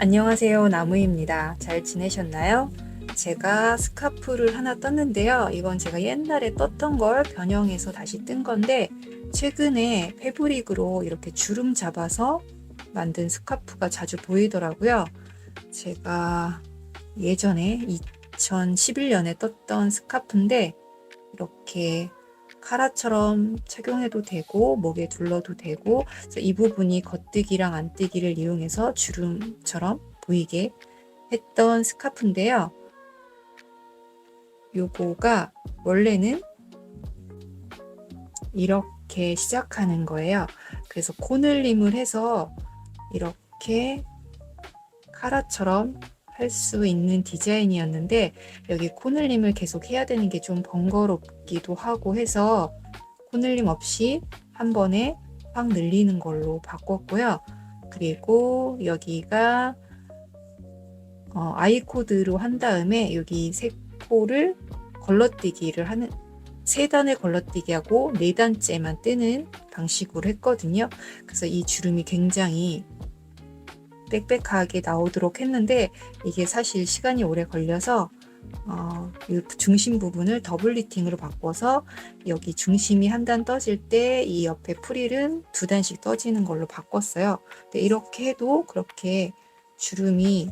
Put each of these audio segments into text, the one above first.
안녕하세요. 나무입니다. 잘 지내셨나요? 제가 스카프를 하나 떴는데요. 이건 제가 옛날에 떴던 걸 변형해서 다시 뜬 건데 최근에 패브릭으로 이렇게 주름 잡아서 만든 스카프가 자주 보이더라고요. 제가 예전에 2011년에 떴던 스카프인데 이렇게 카라처럼 착용해도 되고 목에 둘러도 되고, 그래서 이 부분이 겉뜨기랑 안뜨기를 이용해서 주름처럼 보이게 했던 스카프인데요. 요거가 원래는 이렇게 시작하는 거예요. 그래서 코늘림을 해서 이렇게 카라처럼 할 수 있는 디자인이었는데, 여기 코늘림을 계속 해야 되는 게 좀 번거롭기도 하고 해서 코늘림 없이 한 번에 확 늘리는 걸로 바꿨고요. 그리고 여기가 아이코드로 한 다음에 여기 세 코를 걸러뜨기를 하는, 세 단을 걸러뜨기 하고 네 단째만 뜨는 방식으로 했거든요. 그래서 이 주름이 굉장히 빽빽하게 나오도록 했는데, 이게 사실 시간이 오래 걸려서 이 중심 부분을 더블 리팅으로 바꿔서 여기 중심이 한 단 떠질 때 이 옆에 프릴은 두 단씩 떠지는 걸로 바꿨어요. 근데 이렇게 해도 그렇게 주름이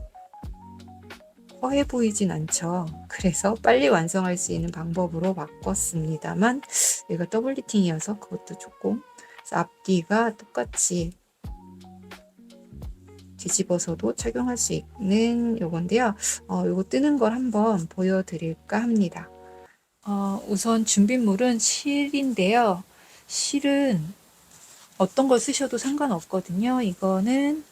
허해 보이진 않죠. 그래서 빨리 완성할 수 있는 방법으로 바꿨습니다만, 얘가 더블 리팅이어서 그것도 조금, 앞뒤가 똑같이 뒤집어서도 착용할 수 있는 요건데요. 요거 뜨는 걸 한번 보여드릴까 합니다. 우선 준비물은 실인데요. 실은 어떤 걸 쓰셔도 상관없거든요. 이거는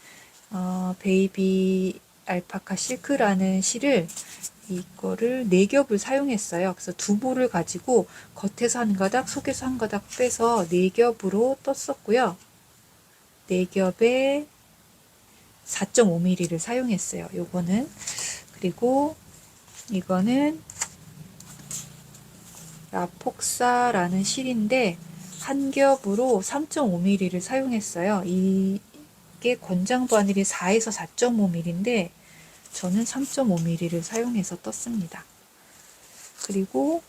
베이비 알파카 실크라는 실을, 이거를 4겹을 사용했어요. 그래서 두 볼을 가지고 겉에서 한 가닥, 속에서 한 가닥 빼서 4겹으로 떴었고요. 4겹에 4.5mm를 사용했어요. 요거는. 그리고 이거는 라폭사라는 실인데 한 겹으로 3.5mm를 사용했어요. 이게 권장 바늘이 4에서 4.5mm인데 저는 3.5mm를 사용해서 떴습니다. 그리고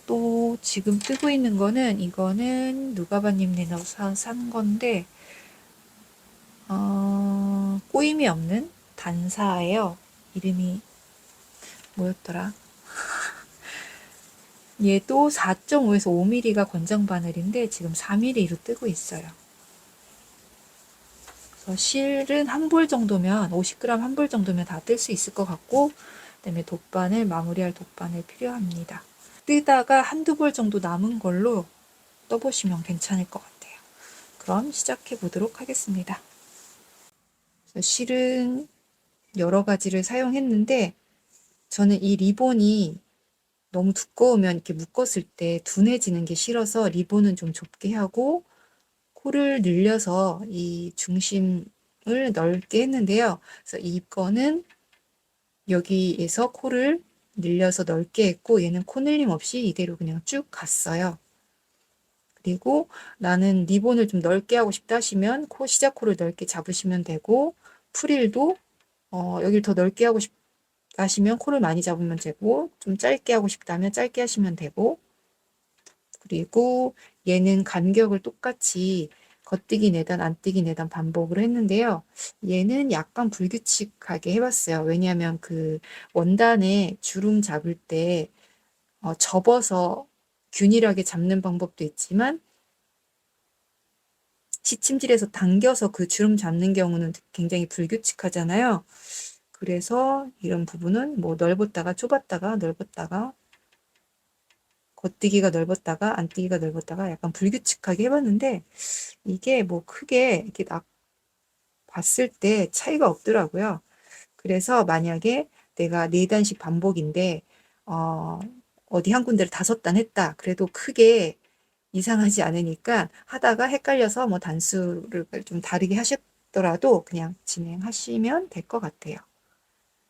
또 지금 뜨고 있는 거는, 이거는 누가바님 네너서 산 건데 꼬임이 없는 단사예요. 이름이 뭐였더라? 얘도 4.5에서 5mm가 권장 바늘인데 지금 4mm로 뜨고 있어요. 그래서 실은 한 볼 정도면, 50g 한 볼 정도면 다 뜰 수 있을 것 같고, 그다음에 돗바늘, 마무리할 돗바늘 필요합니다. 뜨다가 한두 볼 정도 남은 걸로 떠보시면 괜찮을 것 같아요. 그럼 시작해 보도록 하겠습니다. 실은 여러 가지를 사용했는데 저는 이 리본이 너무 두꺼우면 이렇게 묶었을 때 둔해지는 게 싫어서 리본은 좀 좁게 하고 코를 늘려서 이 중심을 넓게 했는데요. 그래서 이거는 여기에서 코를 늘려서 넓게 했고, 얘는 코 늘림 없이 이대로 그냥 쭉 갔어요. 그리고 나는 리본을 좀 넓게 하고 싶다 하시면 시작 코를 넓게 잡으시면 되고, 프릴도 여기를 더 넓게 하고 싶다 하시면 코를 많이 잡으면 되고, 좀 짧게 하고 싶다면 짧게 하시면 되고, 그리고 얘는 간격을 똑같이 겉뜨기 4단, 안뜨기 4단 반복을 했는데요. 얘는 약간 불규칙하게 해봤어요. 왜냐하면 그 원단에 주름 잡을 때 접어서 균일하게 잡는 방법도 있지만, 시침질에서 당겨서 그 주름 잡는 경우는 굉장히 불규칙하잖아요. 그래서 이런 부분은 뭐 넓었다가 좁았다가 넓었다가, 겉뜨기가 넓었다가 안뜨기가 넓었다가 약간 불규칙하게 해봤는데, 이게 뭐 크게 이렇게 딱 봤을 때 차이가 없더라고요. 그래서 만약에 내가 4단씩 반복인데 어디 한 군데를 5단 했다, 그래도 크게 이상하지 않으니까 하다가 헷갈려서 뭐 단수를 좀 다르게 하셨더라도 그냥 진행하시면 될 것 같아요.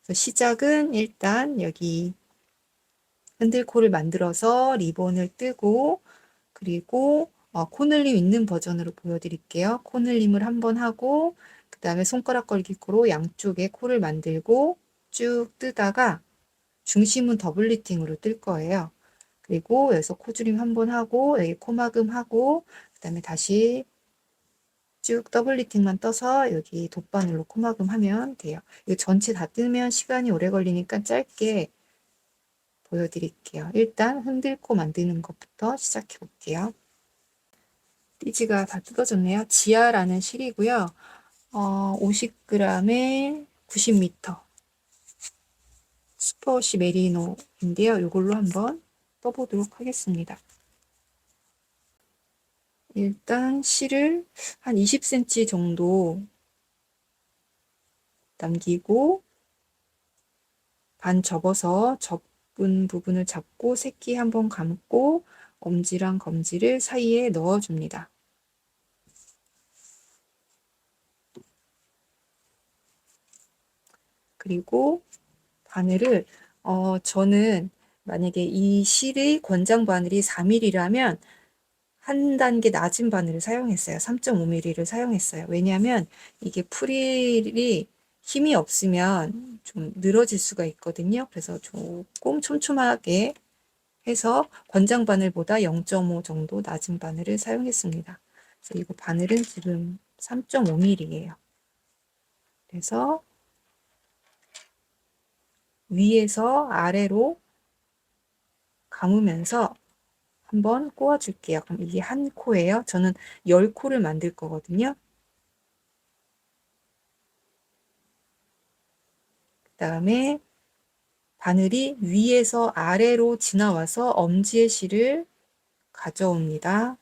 그래서 시작은 일단 여기 흔들코를 만들어서 리본을 뜨고, 그리고 코늘림 있는 버전으로 보여드릴게요. 코늘림을 한번 하고, 그 그다음에 손가락 걸기 코로 양쪽에 코를 만들고 쭉 뜨다가 중심은 더블 리팅으로 뜰 거예요. 그리고 여기서 코줄임 한 번 하고 여기 코막음 하고 그다음에 다시 쭉 더블 리팅만 떠서 여기 돗바늘로 코막음 하면 돼요. 이거 전체 다 뜨면 시간이 오래 걸리니까 짧게 보여드릴게요. 일단 흔들코 만드는 것부터 시작해 볼게요. 띠지가 다 뜯어졌네요. 지아라는 실이고요. 50g에 90m 슈퍼워시 메리노인데요. 이걸로 한번 떠보도록 하겠습니다. 일단 실을 한 20cm 정도 남기고 반 접어서 접은 부분을 잡고 새끼 한번 감고 엄지랑 검지를 사이에 넣어줍니다. 그리고 바늘을 저는 만약에 이 실의 권장 바늘이 4mm라면 한 단계 낮은 바늘을 사용했어요. 3.5mm를 사용했어요. 왜냐하면 이게 프릴이 힘이 없으면 좀 늘어질 수가 있거든요. 그래서 조금 촘촘하게 해서 권장 바늘보다 0.5 정도 낮은 바늘을 사용했습니다. 그래서 이거 바늘은 지금 3.5mm예요. 그래서 위에서 아래로 감으면서 한번 꼬아 줄게요. 그럼 이게 한 코예요. 저는 10코를 만들 거거든요. 그 다음에 바늘이 위에서 아래로 지나와서 엄지의 실을 가져옵니다.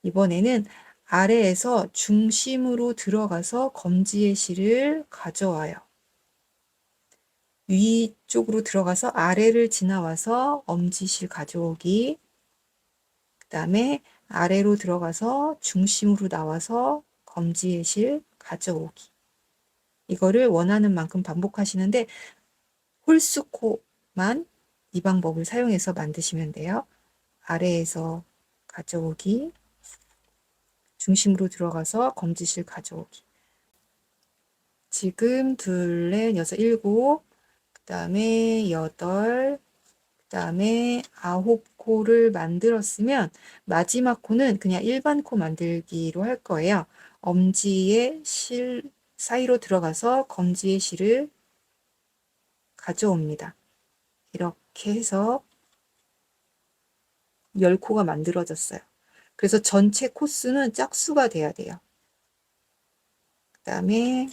이번에는 아래에서 중심으로 들어가서 검지의 실을 가져와요. 위쪽으로 들어가서 아래를 지나와서 엄지실 가져오기. 그 다음에 아래로 들어가서 중심으로 나와서 검지의 실 가져오기. 이거를 원하는 만큼 반복하시는데 홀수코만 이 방법을 사용해서 만드시면 돼요. 아래에서 가져오기, 중심으로 들어가서 검지실 가져오기. 지금 둘, 넷, 여섯, 일곱, 그 다음에 여덟, 그 다음에 9코를 만들었으면 마지막 코는 그냥 일반 코 만들기로 할 거예요. 엄지의 실 사이로 들어가서 검지의 실을 가져옵니다. 이렇게 해서 10코가 만들어졌어요. 그래서 전체 코수는 짝수가 돼야 돼요. 그 다음에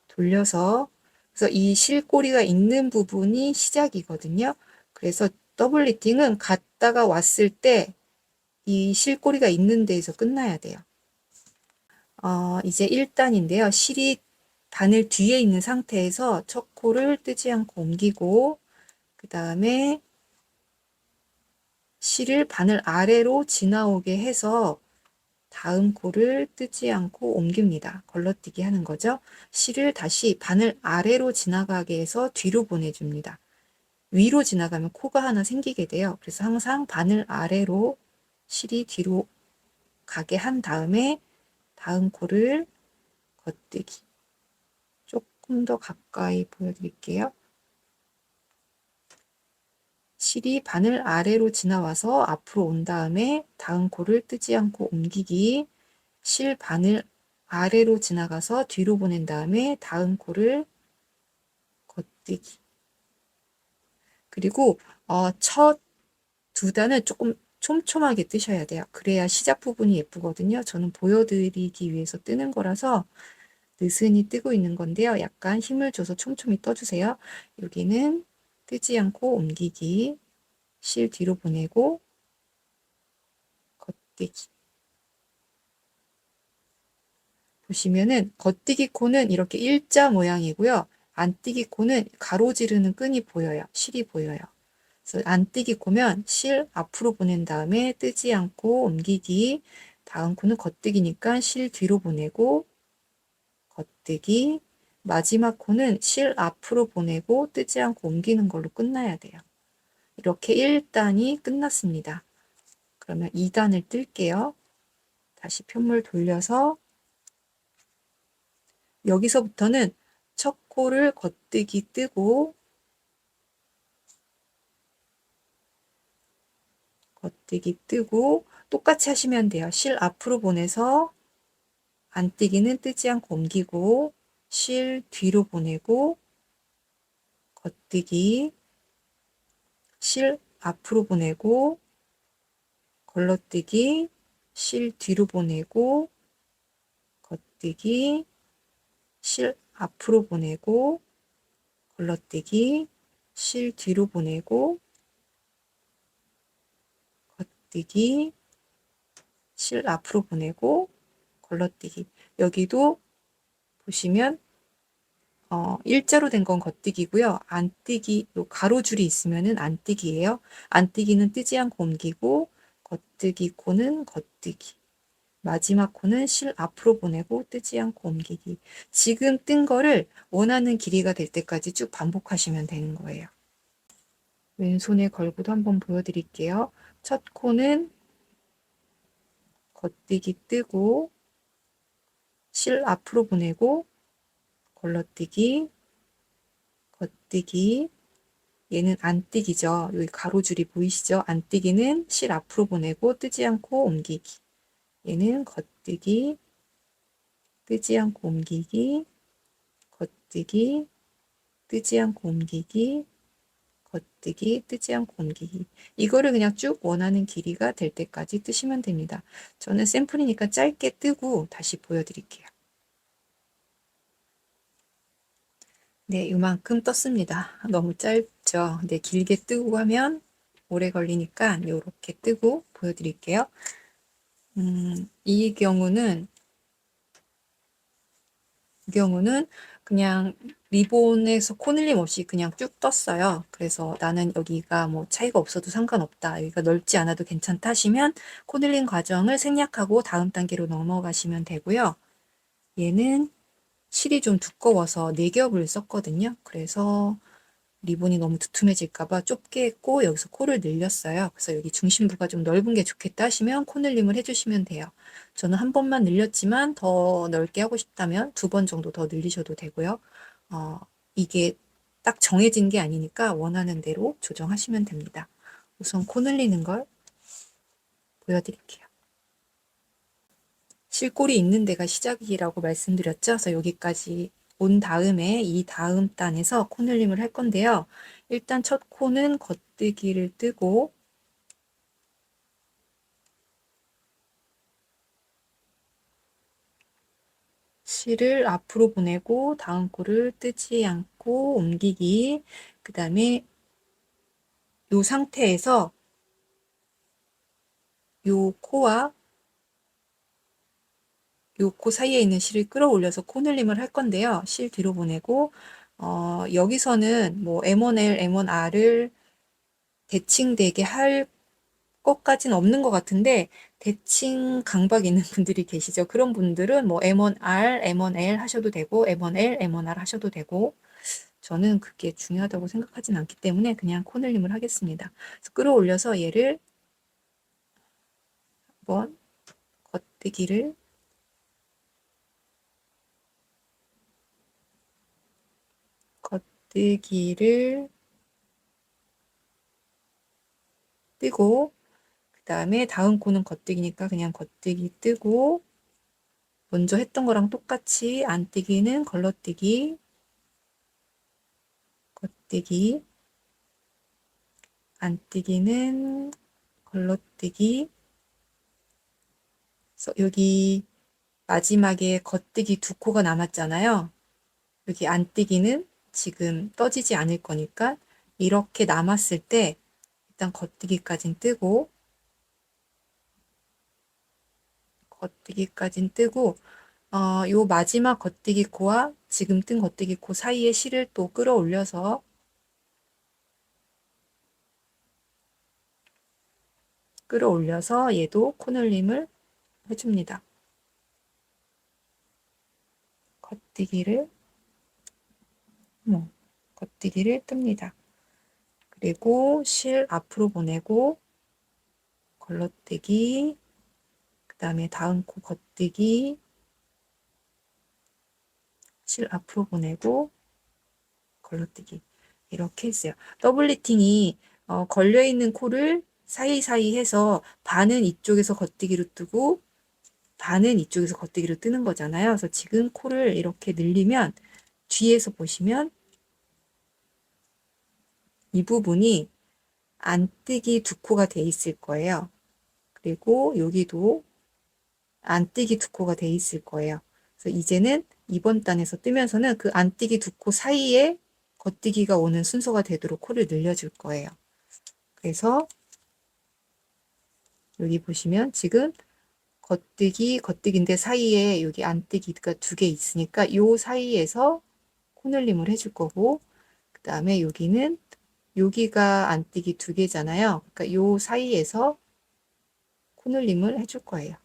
돌려서 그래서 이 실꼬리가 있는 부분이 시작이거든요. 그래서 더블 리팅은 갔다가 왔을 때 이 실꼬리가 있는 데에서 끝나야 돼요. 이제 1단인데요. 실이 바늘 뒤에 있는 상태에서 첫 코를 뜨지 않고 옮기고 그 다음에 실을 바늘 아래로 지나오게 해서 다음 코를 뜨지 않고 옮깁니다. 걸러뛰기 하는 거죠. 실을 다시 바늘 아래로 지나가게 해서 뒤로 보내줍니다. 위로 지나가면 코가 하나 생기게 돼요. 그래서 항상 바늘 아래로 실이 뒤로 가게 한 다음에 다음 코를 걷뜨기. 조금 더 가까이 보여드릴게요. 실이 바늘 아래로 지나와서 앞으로 온 다음에 다음 코를 뜨지 않고 옮기기. 실 바늘 아래로 지나가서 뒤로 보낸 다음에 다음 코를 걷뜨기. 그리고 첫 두 단은 조금 촘촘하게 뜨셔야 돼요. 그래야 시작 부분이 예쁘거든요. 저는 보여드리기 위해서 뜨는 거라서 느슨히 뜨고 있는 건데요. 약간 힘을 줘서 촘촘히 떠주세요. 여기는 뜨지 않고 옮기기, 실 뒤로 보내고 걷뜨기. 보시면은 걷뜨기 코는 이렇게 일자 모양이고요. 안뜨기 코는 가로지르는 끈이 보여요. 실이 보여요. 그래서 안뜨기 코면 실 앞으로 보낸 다음에 뜨지 않고 옮기기. 다음 코는 걷뜨기니까 실 뒤로 보내고 걷뜨기. 마지막 코는 실 앞으로 보내고 뜨지 않고 옮기는 걸로 끝나야 돼요. 이렇게 1단이 끝났습니다. 그러면 2단을 뜰게요. 다시 편물 돌려서 여기서부터는 첫 코를 겉뜨기 뜨고 겉뜨기 뜨고 똑같이 하시면 돼요. 실 앞으로 보내서 안뜨기는 뜨지 않고 옮기고 실 뒤로 보내고 겉뜨기 실 앞으로 보내고 걸러뜨기 실 뒤로 보내고 겉뜨기 실 앞으로 보내고 걸러뜨기 실 뒤로 보내고 겉뜨기 실 앞으로 보내고 걸러뜨기. 여기도 보시면 일자로 된 건 겉뜨기고요. 안뜨기, 요 가로줄이 있으면은 안뜨기예요. 안뜨기는 뜨지 않고 옮기고 겉뜨기 코는 겉뜨기. 마지막 코는 실 앞으로 보내고 뜨지 않고 옮기기. 지금 뜬 거를 원하는 길이가 될 때까지 쭉 반복하시면 되는 거예요. 왼손에 걸고도 한번 보여드릴게요. 첫 코는 겉뜨기 뜨고 실 앞으로 보내고 걸러뜨기 겉뜨기 얘는 안뜨기죠. 여기 가로줄이 보이시죠? 안뜨기는 실 앞으로 보내고 뜨지 않고 옮기기. 얘는 겉뜨기 뜨지 않고 옮기기 겉뜨기 뜨지 않고 옮기기 겉뜨기 뜨지 않고 옮기기. 이거를 그냥 쭉 원하는 길이가 될 때까지 뜨시면 됩니다. 저는 샘플이니까 짧게 뜨고 다시 보여드릴게요. 네, 이만큼 떴습니다. 너무 짧죠? 네, 길게 뜨고 하면 오래 걸리니까 이렇게 뜨고 보여드릴게요. 이 경우는 그냥 리본에서 코늘림 없이 그냥 쭉 떴어요. 그래서 나는 여기가 뭐 차이가 없어도 상관없다. 여기가 넓지 않아도 괜찮다 하시면 코늘림 과정을 생략하고 다음 단계로 넘어가시면 되고요. 얘는 실이 좀 두꺼워서 4겹을 썼거든요. 그래서 리본이 너무 두툼해질까봐 좁게 했고 여기서 코를 늘렸어요. 그래서 여기 중심부가 좀 넓은 게 좋겠다 하시면 코늘림을 해주시면 돼요. 저는 한 번만 늘렸지만 더 넓게 하고 싶다면 2번 정도 더 늘리셔도 되고요. 이게 딱 정해진 게 아니니까 원하는 대로 조정하시면 됩니다. 우선 코 늘리는 걸 보여드릴게요. 실골이 있는 데가 시작이라고 말씀드렸죠. 그래서 여기까지 온 다음에 이 다음 단에서 코늘림을 할 건데요. 일단 첫 코는 겉뜨기를 뜨고 실을 앞으로 보내고 다음 코를 뜨지 않고 옮기기. 그 다음에 이 상태에서 요 코와 요 코 사이에 있는 실을 끌어올려서 코늘림을 할 건데요. 실 뒤로 보내고 여기서는 뭐 M1L, M1R을 대칭되게 할 것까지는 없는 것 같은데 대칭 강박 있는 분들이 계시죠. 그런 분들은 뭐 M1R, M1L 하셔도 되고 M1L, M1R 하셔도 되고 저는 그게 중요하다고 생각하진 않기 때문에 그냥 코늘림을 하겠습니다. 그래서 끌어올려서 얘를 한번 겉뜨기를 겉뜨기를 뜨고 그 다음에 다음 코는 겉뜨기니까 그냥 겉뜨기 뜨고 먼저 했던 거랑 똑같이 안뜨기는 걸러뜨기 겉뜨기 안뜨기는 걸러뜨기 그래서 여기 마지막에 겉뜨기 2코가 남았잖아요. 여기 안뜨기는 지금 떠지지 않을 거니까 이렇게 남았을 때 일단 겉뜨기까진 뜨고 겉뜨기까진 뜨고 요 마지막 겉뜨기 코와 지금 뜬 겉뜨기 코 사이에 실을 또 끌어올려서 얘도 코늘림을 해줍니다. 겉뜨기를 겉뜨기를 뜹니다. 그리고 실 앞으로 보내고 걸러뜨기 그 다음에 다음 코 겉뜨기 실 앞으로 보내고 걸러뜨기. 이렇게 했어요. 더블 리팅이 걸려있는 코를 사이사이 해서 반은 이쪽에서 겉뜨기로 뜨고 반은 이쪽에서 겉뜨기로 뜨는 거잖아요. 그래서 지금 코를 이렇게 늘리면 뒤에서 보시면 이 부분이 안뜨기 두 코가 돼 있을 거예요. 그리고 여기도 안뜨기 두 코가 돼 있을 거예요. 그래서 이제는 이번 단에서 뜨면서는 그 안뜨기 두 코 사이에 겉뜨기가 오는 순서가 되도록 코를 늘려줄 거예요. 그래서 여기 보시면 지금 겉뜨기인데 사이에 여기 안뜨기가 두 개 있으니까 요 사이에서 코늘림을 해줄 거고, 그 다음에 여기는 여기가 안뜨기 두 개잖아요. 그러니까 요 사이에서 코늘림을 해줄 거예요.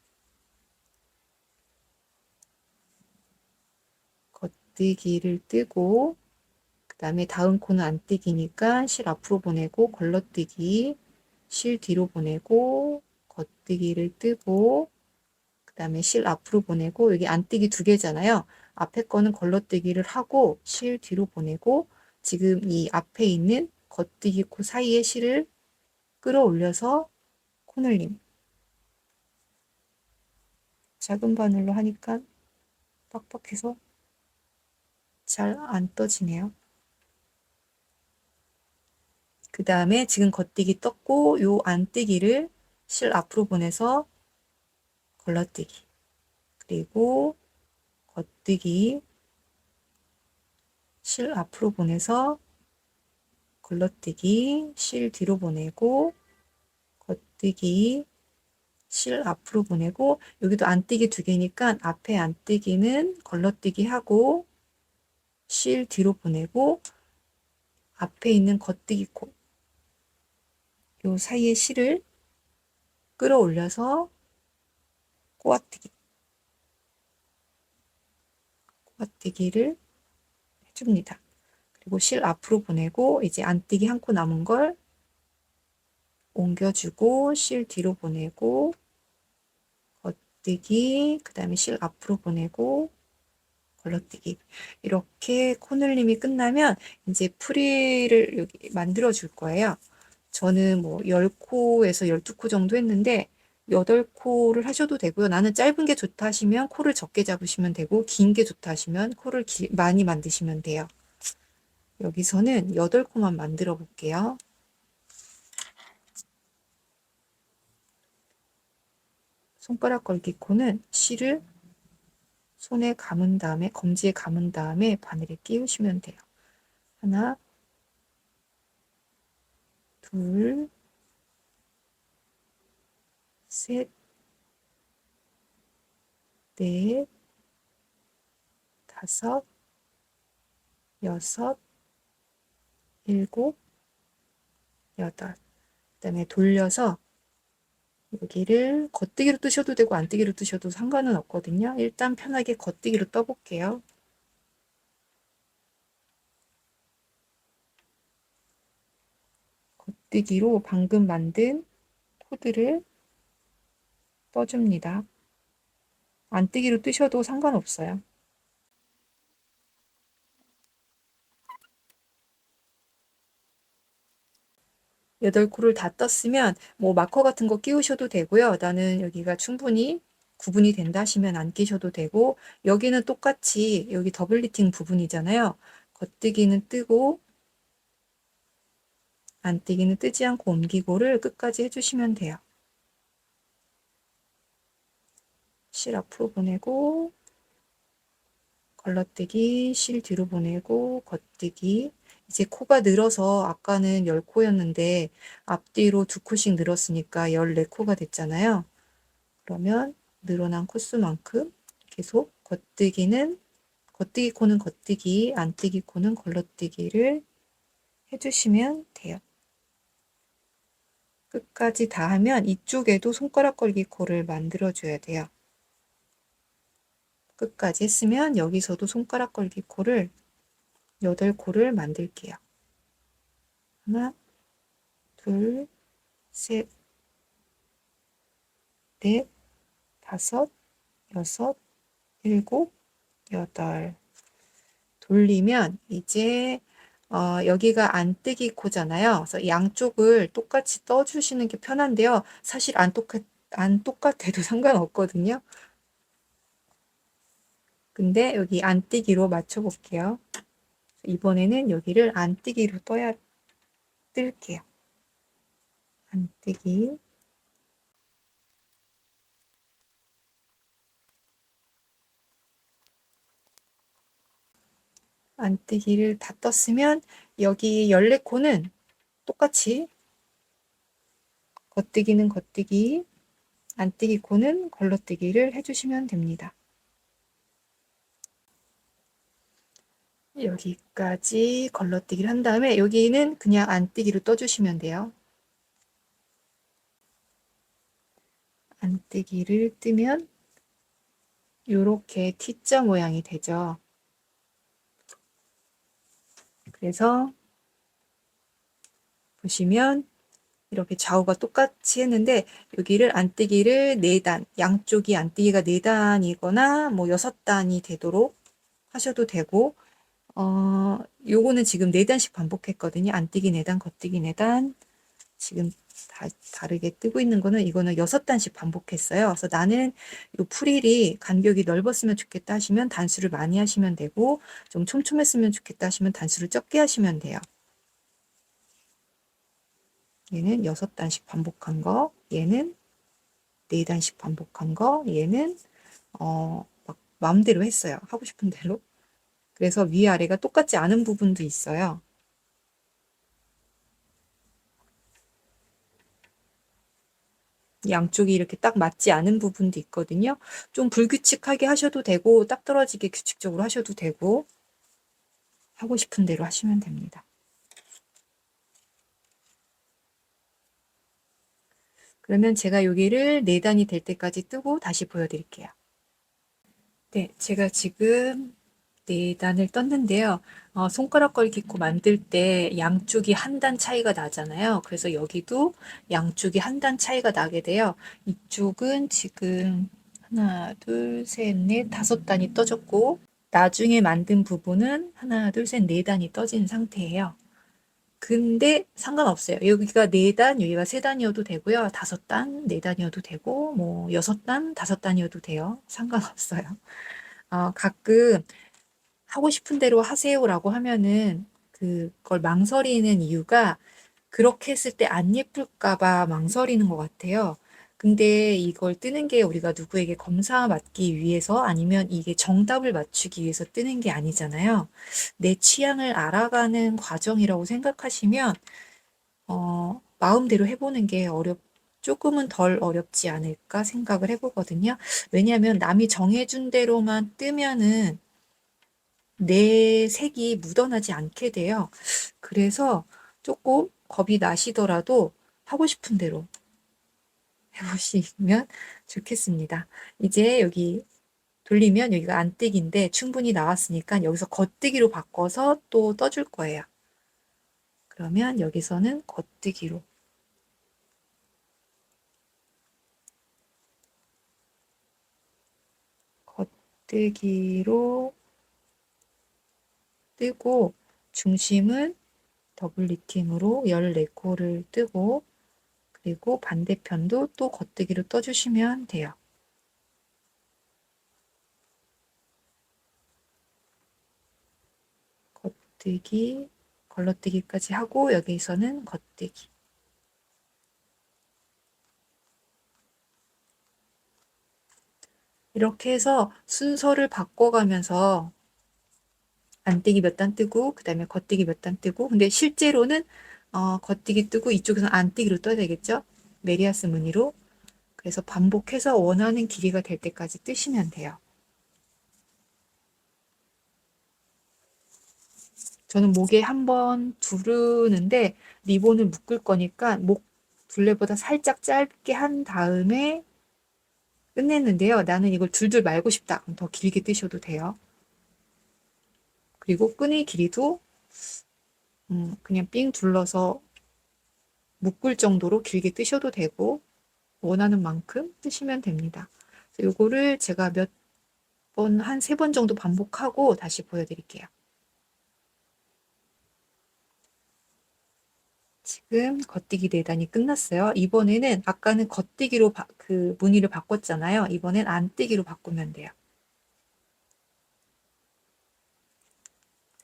겉뜨기를 뜨고, 그 다음에 다음 코는 안뜨기니까 실 앞으로 보내고 걸러뜨기, 실 뒤로 보내고 겉뜨기를 뜨고, 그 다음에 실 앞으로 보내고, 여기 안뜨기 두 개잖아요. 앞에 거는 걸러뜨기를 하고 실 뒤로 보내고, 지금 이 앞에 있는 겉뜨기 코 사이에 실을 끌어올려서 코늘림. 작은 바늘로 하니까 빡빡해서 잘 안 떠지네요. 그 다음에 지금 겉뜨기 떴고 요 안뜨기를 실 앞으로 보내서 걸러뜨기, 그리고 겉뜨기 실 앞으로 보내서 걸러뜨기, 실 뒤로 보내고 겉뜨기 실 앞으로 보내고, 여기도 안뜨기 두 개니까 앞에 안뜨기는 걸러뜨기 하고 실 뒤로 보내고 앞에 있는 겉뜨기 코 요 사이에 실을 끌어올려서 꼬아뜨기를 해줍니다. 그리고 실 앞으로 보내고 이제 안뜨기 한 코 남은 걸 옮겨주고 실 뒤로 보내고 겉뜨기, 그 다음에 실 앞으로 보내고 걸러뜨기. 이렇게 코늘림이 끝나면 이제 프릴을 여기 만들어 줄 거예요. 저는 뭐 10코에서 12코 정도 했는데 8코를 하셔도 되고요. 나는 짧은 게 좋다 하시면 코를 적게 잡으시면 되고, 긴 게 좋다 하시면 코를 많이 만드시면 돼요. 여기서는 8코만 만들어 볼게요. 손가락 걸기 코는 실을 손에 감은 다음에, 검지에 감은 다음에 바늘에 끼우시면 돼요. 하나, 둘, 셋, 넷, 다섯, 여섯, 일곱, 여덟. 그다음에 돌려서 여기를 겉뜨기로 뜨셔도 되고 안뜨기로 뜨셔도 상관은 없거든요. 일단 편하게 겉뜨기로 떠볼게요. 겉뜨기로 방금 만든 코드를 떠줍니다. 안뜨기로 뜨셔도 상관없어요. 8코를 다 떴으면 뭐 마커 같은 거 끼우셔도 되고요. 나는 여기가 충분히 구분이 된다 하시면 안 끼셔도 되고, 여기는 똑같이 여기 더블 리팅 부분이잖아요. 겉뜨기는 뜨고 안뜨기는 뜨지 않고 옮기고를 끝까지 해주시면 돼요. 실 앞으로 보내고 걸러뜨기, 실 뒤로 보내고 겉뜨기. 이제 코가 늘어서 아까는 10코였는데 앞뒤로 2코씩 늘었으니까 14코가 됐잖아요. 그러면 늘어난 코수만큼 계속 겉뜨기 코는 겉뜨기, 안뜨기 코는 걸러뜨기를 해주시면 돼요. 끝까지 다 하면 이쪽에도 손가락 걸기 코를 만들어 줘야 돼요. 끝까지 했으면 여기서도 손가락 걸기 코를 8코를 만들게요. 하나, 둘, 셋, 넷, 다섯, 여섯, 일곱, 여덟. 돌리면 이제 여기가 안뜨기 코잖아요. 그래서 양쪽을 똑같이 떠주시는 게 편한데요. 사실 안 똑같아도 상관없거든요. 근데 여기 안뜨기로 맞춰 볼게요. 이번에는 여기를 안뜨기로 뜰게요. 안뜨기. 안뜨기를 다 떴으면 여기 14코는 똑같이 겉뜨기는 겉뜨기, 안뜨기 코는 걸러뜨기를 해주시면 됩니다. 여기까지 걸러뜨기를 한 다음에 여기는 그냥 안뜨기로 떠주시면 돼요. 안뜨기를 뜨면 이렇게 T자 모양이 되죠. 그래서 보시면 이렇게 좌우가 똑같이 했는데 여기를 안뜨기를 4단, 양쪽이 안뜨기가 4단이거나 뭐 6단이 되도록 하셔도 되고 요거는 지금 4단씩 반복했거든요. 안뜨기 4단, 겉뜨기 4단. 지금 다르게 뜨고 있는 거는 이거는 6단씩 반복했어요. 그래서 나는 요 프릴이 간격이 넓었으면 좋겠다 하시면 단수를 많이 하시면 되고 좀 촘촘했으면 좋겠다 하시면 단수를 적게 하시면 돼요. 얘는 6단씩 반복한 거, 얘는 4단씩 반복한 거, 얘는 막 마음대로 했어요. 하고 싶은 대로. 그래서 위아래가 똑같지 않은 부분도 있어요. 양쪽이 이렇게 딱 맞지 않은 부분도 있거든요. 좀 불규칙하게 하셔도 되고 딱 떨어지게 규칙적으로 하셔도 되고 하고 싶은 대로 하시면 됩니다. 그러면 제가 여기를 4단이 될 때까지 뜨고 다시 보여드릴게요. 네, 제가 지금 4단을 떴는데요. 손가락 걸기코 만들 때 양쪽이 한 단 차이가 나잖아요. 그래서 여기도 양쪽이 한 단 차이가 나게 돼요. 이쪽은 지금 하나, 둘, 셋, 넷, 5단이 떠졌고 나중에 만든 부분은 하나, 둘, 셋, 4단이 떠진 상태예요. 근데 상관없어요. 여기가 4단, 여기가 3단이어도 되고요. 5단, 4단이어도 되고 뭐 6단, 5단이어도 돼요. 상관없어요. 가끔 하고 싶은 대로 하세요라고 하면은 그걸 망설이는 이유가 그렇게 했을 때 안 예쁠까 봐 망설이는 것 같아요. 근데 이걸 뜨는 게 우리가 누구에게 검사 받기 위해서 아니면 이게 정답을 맞추기 위해서 뜨는 게 아니잖아요. 내 취향을 알아가는 과정이라고 생각하시면 마음대로 해보는 게 조금은 덜 어렵지 않을까 생각을 해보거든요. 왜냐하면 남이 정해준 대로만 뜨면은 내 색이 묻어나지 않게 돼요. 그래서 조금 겁이 나시더라도 하고 싶은 대로 해보시면 좋겠습니다. 이제 여기 돌리면 여기가 안뜨기인데 충분히 나왔으니까 여기서 겉뜨기로 바꿔서 또 떠줄 거예요. 그러면 여기서는 겉뜨기로 겉뜨기로 뜨고 중심은 더블 리팅으로 14코를 뜨고 그리고 반대편도 또 겉뜨기로 떠주시면 돼요. 겉뜨기, 걸러뜨기까지 하고 여기서는 겉뜨기. 이렇게 해서 순서를 바꿔가면서 안뜨기 몇 단 뜨고 그 다음에 겉뜨기 몇 단 뜨고 근데 실제로는 겉뜨기 뜨고 이쪽에서는 안뜨기로 떠야 되겠죠? 메리아스 무늬로. 그래서 반복해서 원하는 길이가 될 때까지 뜨시면 돼요. 저는 목에 한번 두르는데 리본을 묶을 거니까 목 둘레보다 살짝 짧게 한 다음에 끝냈는데요. 나는 이걸 둘둘 말고 싶다. 그럼 더 길게 뜨셔도 돼요. 그리고 끈의 길이도 그냥 삥 둘러서 묶을 정도로 길게 뜨셔도 되고 원하는 만큼 뜨시면 됩니다. 요거를 제가 몇 번, 한 3번 정도 반복하고 다시 보여드릴게요. 지금 겉뜨기 4단이 끝났어요. 이번에는 아까는 겉뜨기로 그 무늬를 바꿨잖아요. 이번엔 안뜨기로 바꾸면 돼요.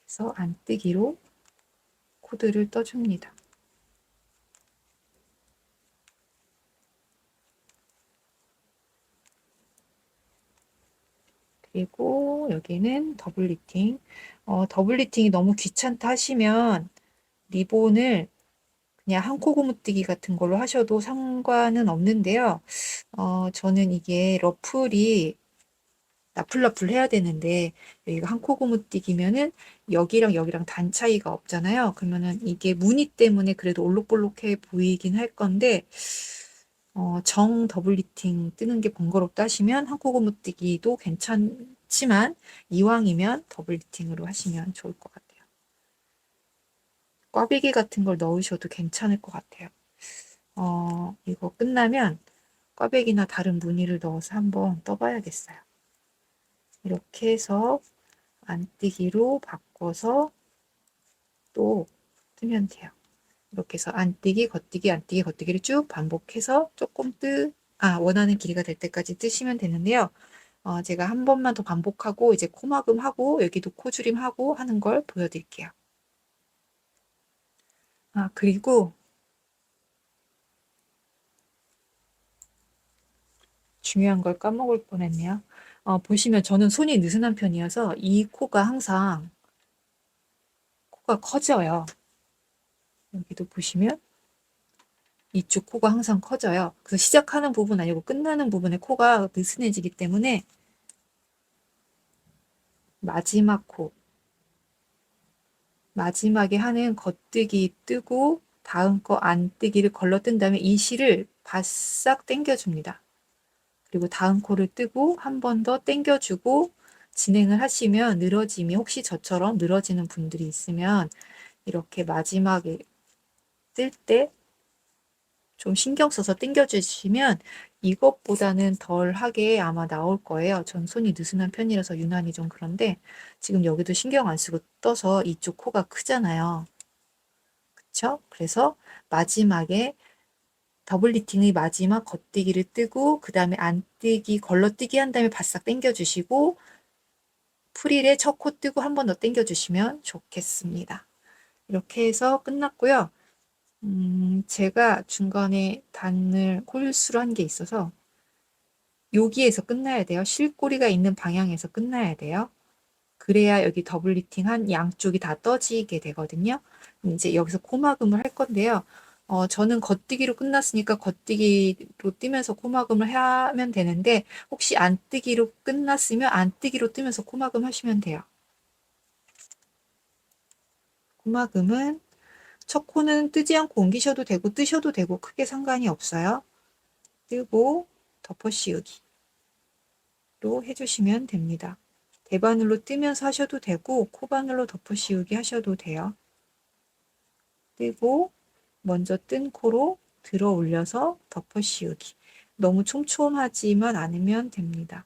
그래서 안뜨기로 코드를 떠줍니다. 그리고 여기는 더블 리팅. 더블 리팅이 너무 귀찮다 하시면 리본을 그냥 한 코 고무뜨기 같은 걸로 하셔도 상관은 없는데요. 저는 이게 러플이 나풀나풀 해야 되는데 여기가 한 코 고무뜨기면은 여기랑 여기랑 단 차이가 없잖아요. 그러면은 이게 무늬 때문에 그래도 올록볼록해 보이긴 할 건데 정 더블 리팅 뜨는 게 번거롭다 하시면 한 코 고무뜨기도 괜찮지만 이왕이면 더블 리팅으로 하시면 좋을 것 같아요. 꽈배기 같은 걸 넣으셔도 괜찮을 것 같아요. 이거 끝나면 꽈배기나 다른 무늬를 넣어서 한번 떠봐야겠어요. 이렇게 해서 안뜨기로 바꿔서 또 뜨면 돼요. 이렇게 해서 안뜨기, 겉뜨기, 안뜨기, 겉뜨기를 쭉 반복해서 조금 원하는 길이가 될 때까지 뜨시면 되는데요. 제가 한 번만 더 반복하고 이제 코막음 하고 여기도 코줄임 하고 하는 걸 보여드릴게요. 그리고 중요한 걸 까먹을 뻔했네요. 보시면 저는 손이 느슨한 편이어서 이 코가 항상 코가 커져요. 여기도 보시면 이쪽 코가 항상 커져요. 그래서 시작하는 부분 아니고 끝나는 부분에 코가 느슨해지기 때문에 마지막 코, 마지막에 하는 겉뜨기 뜨고 다음 거 안뜨기를 걸러뜬 다음에 이 실을 바싹 당겨줍니다. 그리고 다음 코를 뜨고 한 번 더 당겨주고 진행을 하시면 늘어짐이 혹시 저처럼 늘어지는 분들이 있으면 이렇게 마지막에 뜰 때 좀 신경 써서 당겨주시면 이것보다는 덜하게 아마 나올 거예요. 전 손이 느슨한 편이라서 유난히 좀 그런데 지금 여기도 신경 안 쓰고 떠서 이쪽 코가 크잖아요. 그쵸? 그래서 마지막에 더블 리팅의 마지막 겉뜨기를 뜨고 그 다음에 안뜨기 걸러뜨기 한 다음에 바싹 당겨주시고 프릴에 첫 코 뜨고 한 번 더 당겨주시면 좋겠습니다. 이렇게 해서 끝났고요. 제가 중간에 단을 홀수로 한 게 있어서 여기에서 끝나야 돼요. 실꼬리가 있는 방향에서 끝나야 돼요. 그래야 여기 더블 리팅한 양쪽이 다 떠지게 되거든요. 이제 여기서 코막음을 할 건데요. 저는 겉뜨기로 끝났으니까 겉뜨기로 뜨면서 코막음을 하면 되는데 혹시 안뜨기로 끝났으면 안뜨기로 뜨면서 코막음 하시면 돼요. 코막음은 첫 코는 뜨지 않고 옮기셔도 되고 뜨셔도 되고 크게 상관이 없어요. 뜨고 덮어 씌우기로 해주시면 됩니다. 대바늘로 뜨면서 하셔도 되고 코바늘로 덮어 씌우기 하셔도 돼요. 뜨고 먼저 뜬 코로 들어 올려서 덮어 씌우기. 너무 촘촘하지만 않으면 됩니다.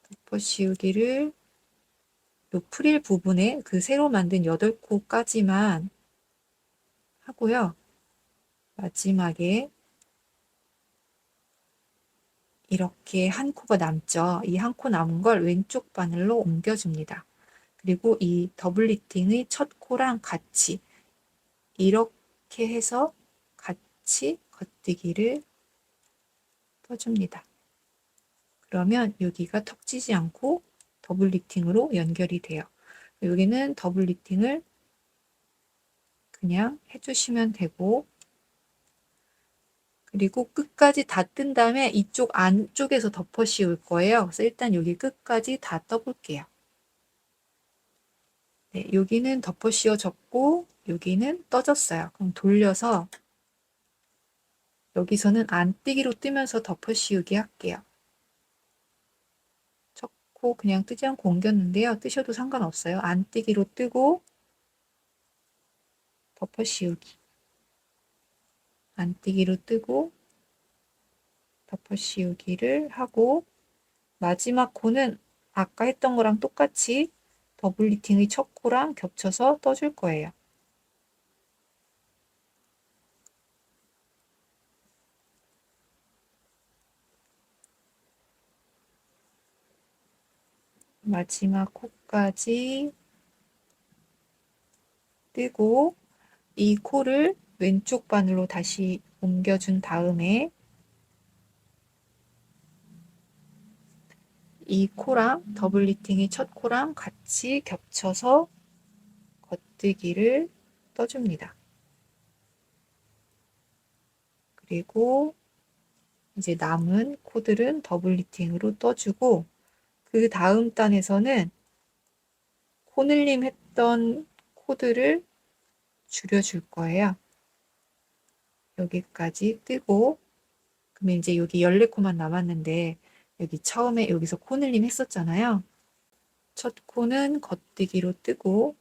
덮어 씌우기를 요 프릴 부분에 그 새로 만든 8코까지만 하고요. 마지막에 이렇게 한 코가 남죠. 이 한 코 남은 걸 왼쪽 바늘로 옮겨줍니다. 그리고 이 더블 리팅의 첫 코랑 같이 이렇게 해서 같이 겉뜨기를 떠줍니다. 그러면 여기가 턱 지지 않고 더블 리팅으로 연결이 돼요. 여기는 더블 리팅을 그냥 해주시면 되고 그리고 끝까지 다 뜬 다음에 이쪽 안쪽에서 덮어 씌울 거예요. 그래서 일단 여기 끝까지 다 떠볼게요. 네, 여기는 덮어 씌워졌고 여기는 떠졌어요. 그럼 돌려서 여기서는 안뜨기로 뜨면서 덮어 씌우기 할게요. 첫 코 그냥 뜨지 않고 옮겼는데요. 뜨셔도 상관없어요. 안뜨기로 뜨고 덮어 씌우기. 안뜨기로 뜨고 덮어 씌우기를 하고 마지막 코는 아까 했던 거랑 똑같이 더블 리팅의 첫 코랑 겹쳐서 떠줄 거예요. 마지막 코까지 뜨고 이 코를 왼쪽 바늘로 다시 옮겨준 다음에 이 코랑 더블 리팅의 첫 코랑 같이 겹쳐서 겉뜨기를 떠줍니다. 그리고 이제 남은 코들은 더블 리팅으로 떠주고 그 다음 단에서는 코늘림 했던 코들을 줄여줄 거예요. 여기까지 뜨고 그러면 이제 여기 14코만 남았는데 여기 처음에 여기서 코늘림 했었잖아요. 첫 코는 겉뜨기로 뜨고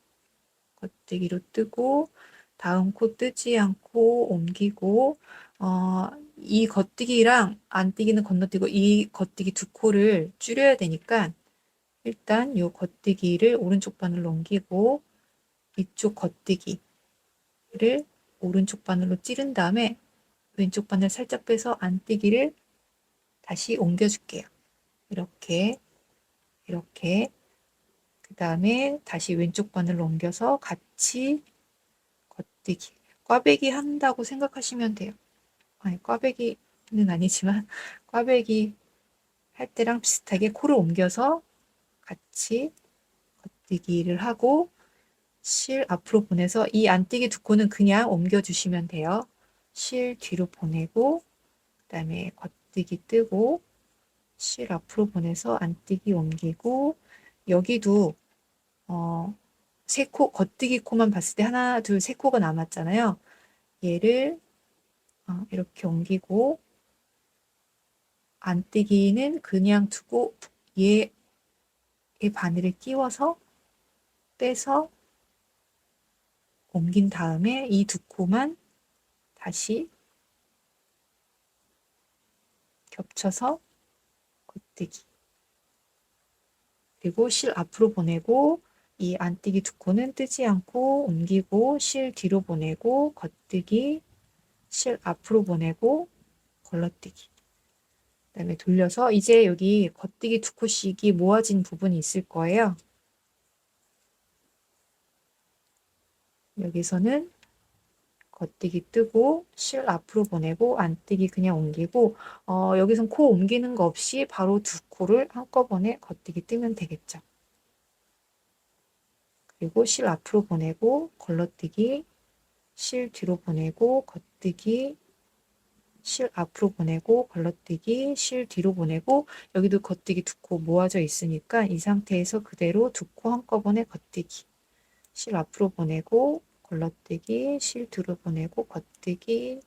다음 코 뜨지 않고 옮기고 이 겉뜨기랑 안 뜨기는 건너뛰고 이 겉뜨기 두 코를 줄여야 되니까 일단 이 겉뜨기를 오른쪽 바늘로 옮기고 이쪽 겉뜨기를 오른쪽 바늘로 찌른 다음에 왼쪽 바늘 살짝 빼서 안뜨기를 다시 옮겨줄게요. 이렇게 그 다음에 다시 왼쪽 바늘로 옮겨서 같이 겉뜨기 꽈배기 한다고 생각하시면 돼요. 아니, 꽈배기는 아니지만 꽈배기 할 때랑 비슷하게 코를 옮겨서 같이 겉뜨기를 하고 실 앞으로 보내서 이 안뜨기 두 코는 그냥 옮겨주시면 돼요. 실 뒤로 보내고 그 다음에 겉뜨기 뜨고 실 앞으로 보내서 안뜨기 옮기고 여기도 세 코, 겉뜨기 코만 봤을 때 하나, 둘, 세 코가 남았잖아요. 얘를 이렇게 옮기고 안뜨기는 그냥 두고 얘의 바늘을 끼워서 빼서 옮긴 다음에 이 두 코만 다시 겹쳐서 겉뜨기 그리고 실 앞으로 보내고 이 안뜨기 두 코는 뜨지 않고 옮기고 실 뒤로 보내고 겉뜨기 실 앞으로 보내고 걸러뜨기 그 다음에 돌려서 이제 여기 겉뜨기 두 코씩이 모아진 부분이 있을 거예요. 여기서는 겉뜨기 뜨고 실 앞으로 보내고 안뜨기 그냥 옮기고 여기선 코 옮기는 거 없이 바로 두 코를 한꺼번에 겉뜨기 뜨면 되겠죠. 그리고 실 앞으로 보내고 걸러뜨기 실 뒤로 보내고 겉뜨기 실 앞으로 보내고 걸러뜨기 실 뒤로 보내고 여기도 겉뜨기 두 코 모아져 있으니까 이 상태에서 그대로 두 코 한꺼번에 겉뜨기 실 앞으로 보내고 걸러뜨기 실 뒤로 보내고 겉뜨기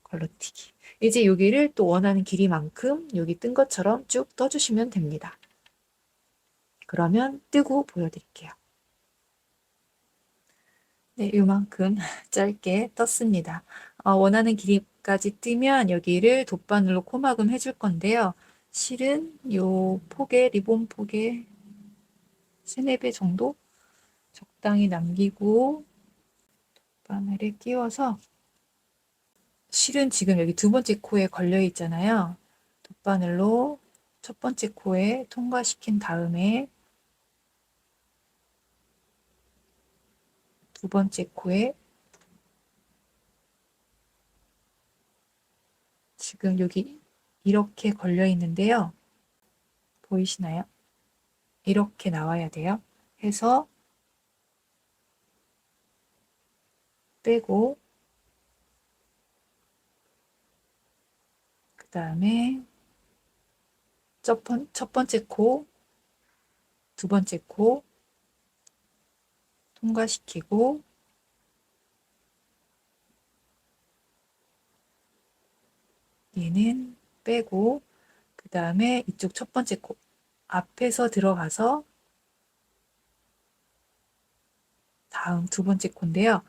걸러뜨기 이제 여기를 또 원하는 길이만큼 여기 뜬 것처럼 쭉 떠주시면 됩니다. 그러면 뜨고 보여드릴게요. 네, 요만큼 짧게 떴습니다. 원하는 길이까지 뜨면 여기를 돗바늘로 코막음 해줄 건데요. 실은 요 폭에, 리본 폭에 3, 4배 정도 적당히 남기고 바늘에 끼워서 실은 지금 여기 두 번째 코에 걸려 있잖아요. 돗바늘로 첫 번째 코에 통과시킨 다음에 두 번째 코에 지금 여기 이렇게 걸려 있는데요. 보이시나요? 이렇게 나와야 돼요. 해서 빼고 그 다음에 첫 번째 코, 두 번째 코 통과시키고 얘는 빼고 그 다음에 이쪽 첫 번째 코 앞에서 들어가서 다음 두 번째 코인데요.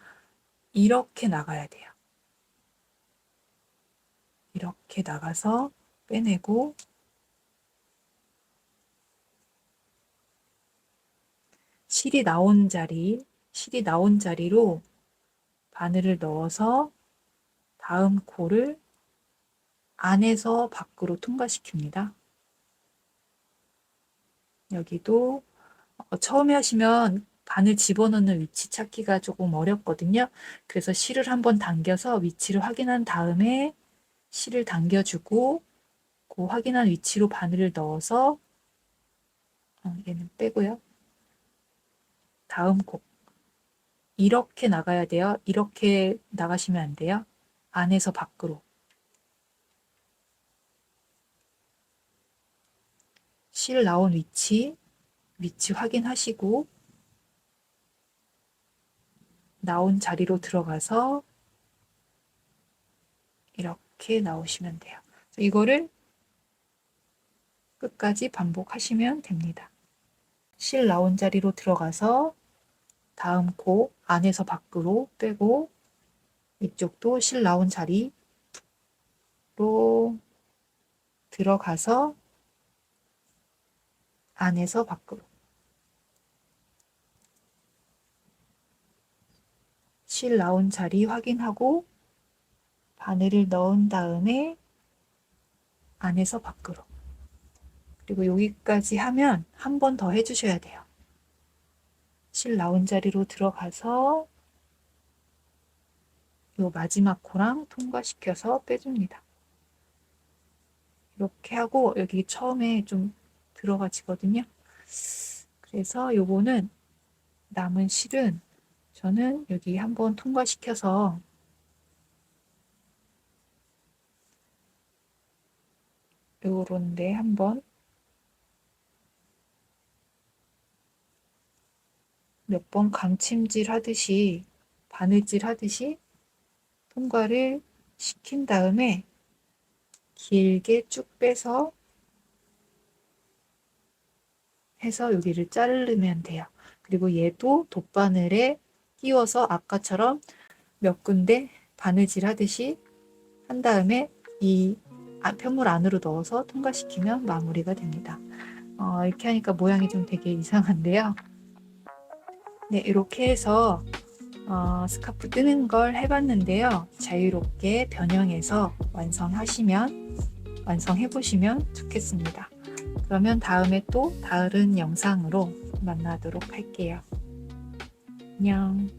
이렇게 나가야 돼요. 이렇게 나가서 빼내고 실이 나온 자리로 바늘을 넣어서 다음 코를 안에서 밖으로 통과시킵니다. 여기도 처음에 하시면 바늘 집어넣는 위치 찾기가 조금 어렵거든요. 그래서 실을 한번 당겨서 위치를 확인한 다음에 실을 당겨주고 그 확인한 위치로 바늘을 넣어서 얘는 빼고요. 다음 코 이렇게 나가야 돼요. 이렇게 나가시면 안 돼요. 안에서 밖으로. 실 나온 위치 확인하시고 나온 자리로 들어가서 이렇게 나오시면 돼요. 이거를 끝까지 반복하시면 됩니다. 실 나온 자리로 들어가서 다음 코 안에서 밖으로 빼고 이쪽도 실 나온 자리로 들어가서 안에서 밖으로 실 나온 자리 확인하고 바늘을 넣은 다음에 안에서 밖으로 그리고 여기까지 하면 한 번 더 해주셔야 돼요. 실 나온 자리로 들어가서 요 마지막 코랑 통과시켜서 빼줍니다. 이렇게 하고 여기 처음에 좀 들어가지거든요. 그래서 요거는 남은 실은 저는 여기 한번 통과시켜서 요런데 한번 몇 번 감침질 하듯이 바느질 하듯이 통과를 시킨 다음에 길게 쭉 빼서 해서 여기를 자르면 돼요. 그리고 얘도 돗바늘에 끼워서 아까처럼 몇 군데 바느질 하듯이 한 다음에 이 편물 안으로 넣어서 통과시키면 마무리가 됩니다. 이렇게 하니까 모양이 좀 되게 이상한데요. 네, 이렇게 해서 스카프 뜨는 걸 해봤는데요. 자유롭게 변형해서 완성해보시면 좋겠습니다. 그러면 다음에 또 다른 영상으로 만나도록 할게요. 안녕.